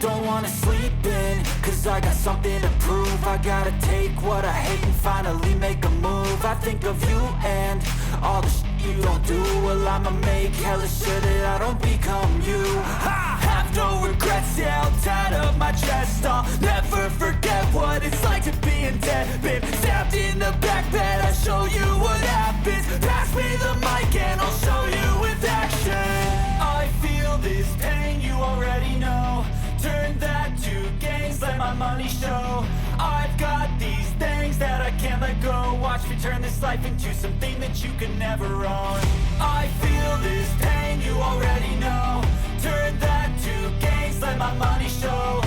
don't wanna sleep in, cause I got something to prove. I gotta take what I hate and finally make a move. I think of you and all the shit you don't do. Well, I'ma make hella sure that I don't become you. I have no regrets, yeah, I'll tie up my chest. I'll never forget what it's like to be in debt. Been stabbed in the back bed, I'll show you what happens. Pass me the mic and I'll show you with action. I feel this pain, you already know. Turn that to gains, let my money show. I've got these things that I can't let go. Watch me turn this life into something that you can never own. I feel this pain, you already know. Turn that to gains, let my money show.